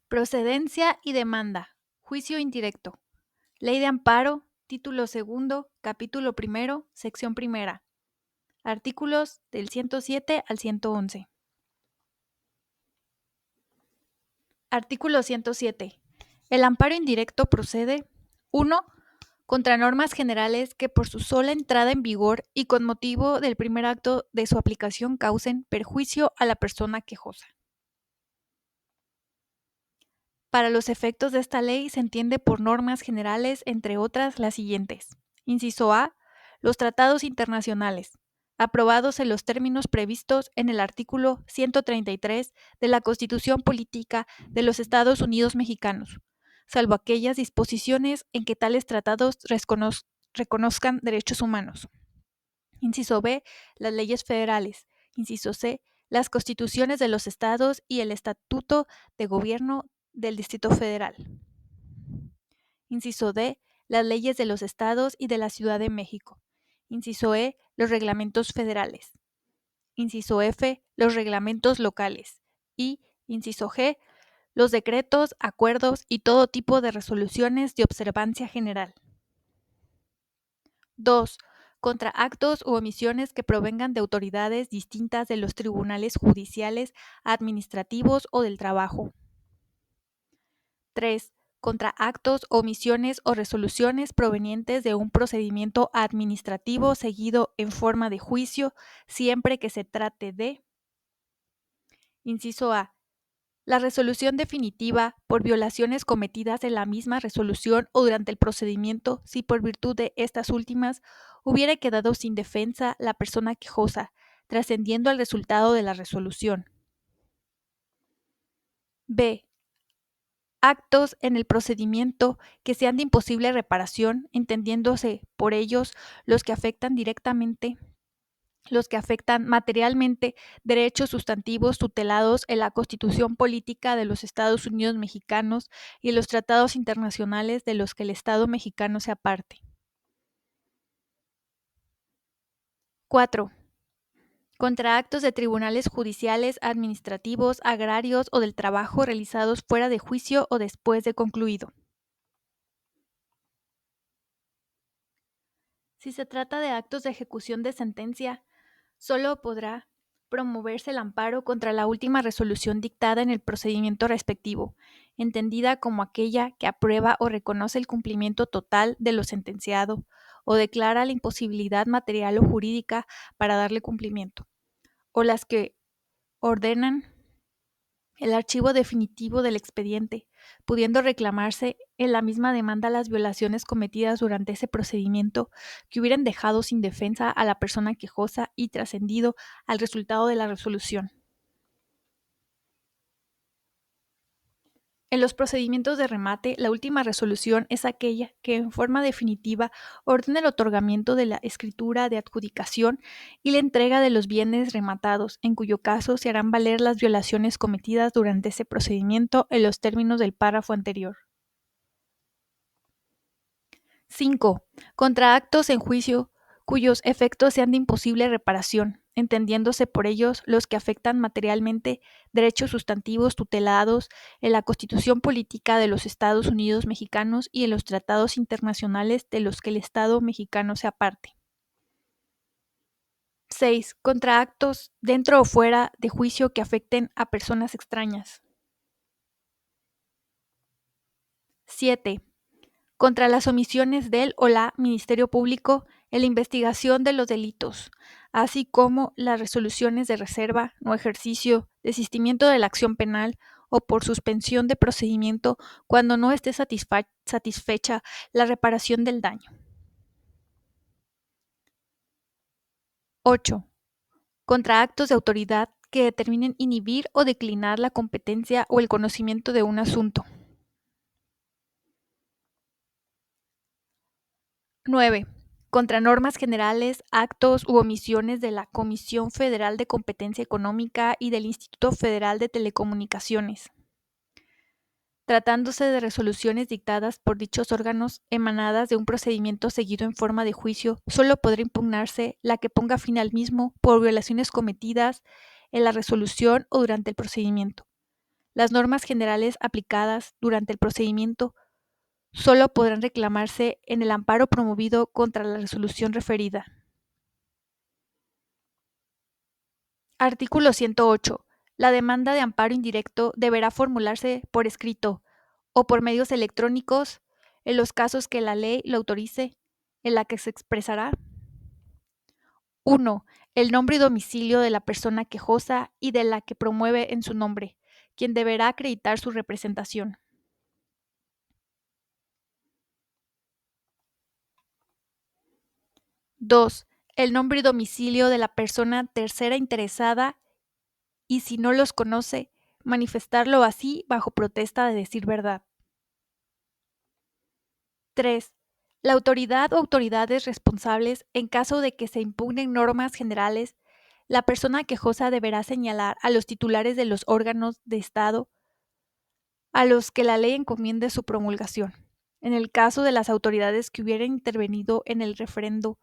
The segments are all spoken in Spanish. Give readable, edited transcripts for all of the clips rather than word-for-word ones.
Procedencia y demanda. Juicio indirecto. Ley de amparo. Título segundo. Capítulo primero. Sección primera. Artículos del 107 al 111. Artículo 107. El amparo indirecto procede 1. Contra normas generales que por su sola entrada en vigor y con motivo del primer acto de su aplicación causen perjuicio a la persona quejosa. Para los efectos de esta ley se entiende por normas generales, entre otras, las siguientes. Inciso A. Los tratados internacionales, aprobados en los términos previstos en el artículo 133 de la Constitución Política de los Estados Unidos Mexicanos, salvo aquellas disposiciones en que tales tratados reconozcan derechos humanos. Inciso B. Las leyes federales. Inciso C. Las constituciones de los estados y el estatuto de gobierno del Distrito Federal. Inciso D. Las leyes de los estados y de la Ciudad de México. Inciso E. Los reglamentos federales. Inciso F. Los reglamentos locales. Y, inciso G. Los decretos, acuerdos y todo tipo de resoluciones de observancia general. 2. Contra actos u omisiones que provengan de autoridades distintas de los tribunales judiciales, administrativos o del trabajo. 3. Contra actos, omisiones o resoluciones provenientes de un procedimiento administrativo seguido en forma de juicio, siempre que se trate de: Inciso A. La resolución definitiva por violaciones cometidas en la misma resolución o durante el procedimiento, si por virtud de estas últimas hubiera quedado sin defensa la persona quejosa, trascendiendo al resultado de la resolución. B. Actos en el procedimiento que sean de imposible reparación, entendiéndose por ellos los que afectan materialmente derechos sustantivos tutelados en la Constitución Política de los Estados Unidos Mexicanos y en los tratados internacionales de los que el Estado mexicano sea parte. 4. Contra actos de tribunales judiciales, administrativos, agrarios o del trabajo realizados fuera de juicio o después de concluido. Si se trata de actos de ejecución de sentencia, solo podrá promoverse el amparo contra la última resolución dictada en el procedimiento respectivo, entendida como aquella que aprueba o reconoce el cumplimiento total de lo sentenciado o declara la imposibilidad material o jurídica para darle cumplimiento, o las que ordenan el archivo definitivo del expediente, pudiendo reclamarse en la misma demanda las violaciones cometidas durante ese procedimiento que hubieran dejado sin defensa a la persona quejosa y trascendido al resultado de la resolución. En los procedimientos de remate, la última resolución es aquella que en forma definitiva ordena el otorgamiento de la escritura de adjudicación y la entrega de los bienes rematados, en cuyo caso se harán valer las violaciones cometidas durante ese procedimiento en los términos del párrafo anterior. 5. Contra actos en juicio cuyos efectos sean de imposible reparación, entendiéndose por ellos los que afectan materialmente derechos sustantivos tutelados en la Constitución Política de los Estados Unidos Mexicanos y en los tratados internacionales de los que el Estado mexicano sea parte. 6. Contra actos dentro o fuera de juicio que afecten a personas extrañas. 7. Contra las omisiones del o la Ministerio Público en la investigación de los delitos, así como las resoluciones de reserva, no ejercicio, desistimiento de la acción penal o por suspensión de procedimiento cuando no esté satisfecha la reparación del daño. 8. Contra actos de autoridad que determinen inhibir o declinar la competencia o el conocimiento de un asunto. 9. Contra normas generales, actos u omisiones de la Comisión Federal de Competencia Económica y del Instituto Federal de Telecomunicaciones, tratándose de resoluciones dictadas por dichos órganos emanadas de un procedimiento seguido en forma de juicio, solo podrá impugnarse la que ponga fin al mismo por violaciones cometidas en la resolución o durante el procedimiento. Las normas generales aplicadas durante el procedimiento solo podrán reclamarse en el amparo promovido contra la resolución referida. Artículo 108. La demanda de amparo indirecto deberá formularse por escrito o por medios electrónicos en los casos que la ley lo autorice, en la que se expresará 1. El nombre y domicilio de la persona quejosa y de la que promueve en su nombre, quien deberá acreditar su representación. 2. El nombre y domicilio de la persona tercera interesada y, si no los conoce, manifestarlo así bajo protesta de decir verdad. 3. La autoridad o autoridades responsables, en caso de que se impugnen normas generales, la persona quejosa deberá señalar a los titulares de los órganos de Estado a los que la ley encomiende su promulgación. En el caso de las autoridades que hubieran intervenido en el referendo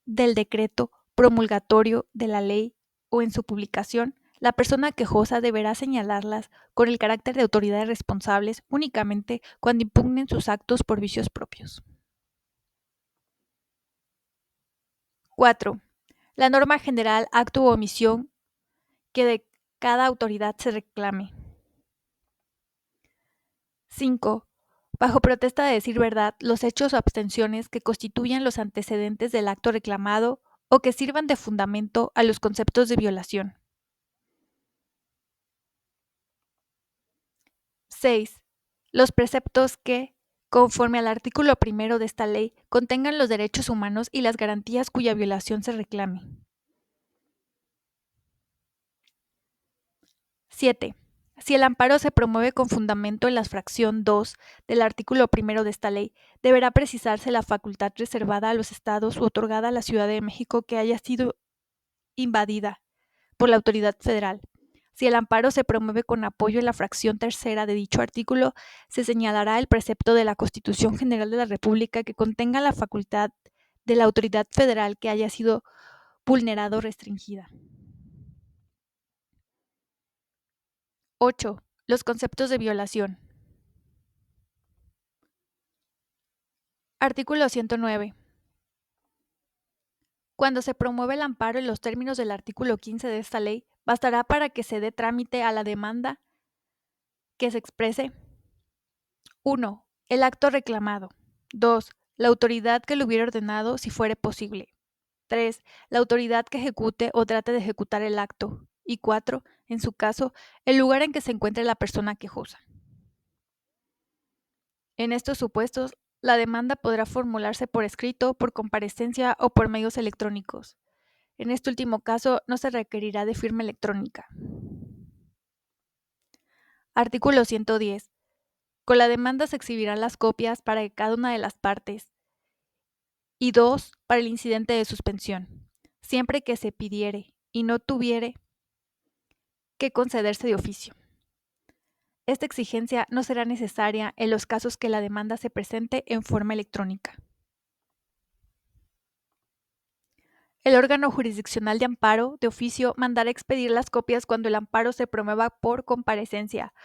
del decreto promulgatorio de la ley o en su publicación, la persona quejosa deberá señalarlas con el carácter de autoridades responsables únicamente cuando impugnen sus actos por vicios propios. 4. La norma general, acto u omisión que de cada autoridad se reclame. 5. Bajo protesta de decir verdad, los hechos o abstenciones que constituyan los antecedentes del acto reclamado o que sirvan de fundamento a los conceptos de violación. 6. Los preceptos que, conforme al artículo 1 de esta ley, contengan los derechos humanos y las garantías cuya violación se reclame. 7. Si el amparo se promueve con fundamento en la fracción 2 del artículo 1 de esta ley, deberá precisarse la facultad reservada a los estados u otorgada a la Ciudad de México que haya sido invadida por la autoridad federal. Si el amparo se promueve con apoyo en la fracción tercera de dicho artículo, se señalará el precepto de la Constitución General de la República que contenga la facultad de la autoridad federal que haya sido vulnerada o restringida. 8. Los conceptos de violación. Artículo 109. Cuando se promueve el amparo en los términos del artículo 15 de esta ley, bastará para que se dé trámite a la demanda que se exprese 1. El acto reclamado. 2. La autoridad que lo hubiera ordenado si fuere posible. 3. La autoridad que ejecute o trate de ejecutar el acto. Y 4. En su caso, el lugar en que se encuentre la persona quejosa. En estos supuestos, la demanda podrá formularse por escrito, por comparecencia o por medios electrónicos. En este último caso, no se requerirá de firma electrónica. Artículo 110. Con la demanda se exhibirán las copias para cada una de las partes y 2 para el incidente de suspensión, siempre que se pidiere y no tuviere que concederse de oficio. Esta exigencia no será necesaria en los casos que la demanda se presente en forma electrónica. El órgano jurisdiccional de amparo de oficio mandará expedir las copias cuando el amparo se promueva por comparecencia,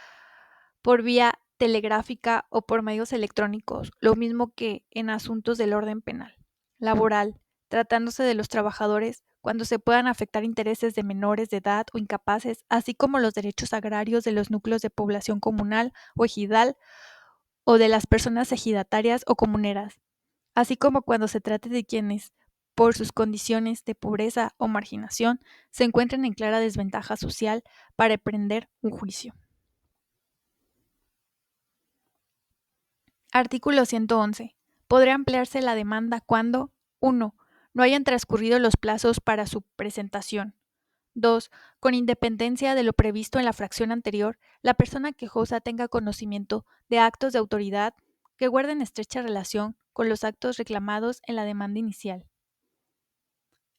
por vía telegráfica o por medios electrónicos, lo mismo que en asuntos del orden penal, laboral, tratándose de los trabajadores, cuando se puedan afectar intereses de menores de edad o incapaces, así como los derechos agrarios de los núcleos de población comunal o ejidal o de las personas ejidatarias o comuneras, así como cuando se trate de quienes, por sus condiciones de pobreza o marginación, se encuentren en clara desventaja social para emprender un juicio. Artículo 111. Podrá ampliarse la demanda cuando 1. No hayan transcurrido los plazos para su presentación. 2. Con independencia de lo previsto en la fracción anterior, la persona quejosa tenga conocimiento de actos de autoridad que guarden estrecha relación con los actos reclamados en la demanda inicial.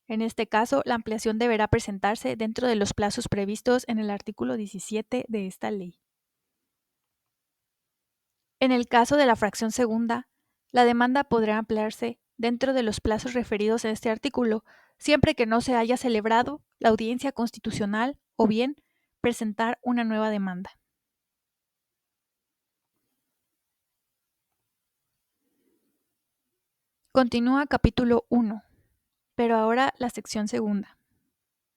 En este caso, la ampliación deberá presentarse dentro de los plazos previstos en el artículo 17 de esta ley. En el caso de la fracción segunda, la demanda podrá ampliarse dentro de los plazos referidos en este artículo, siempre que no se haya celebrado la audiencia constitucional o bien presentar una nueva demanda. Continúa capítulo 1, pero ahora la sección segunda.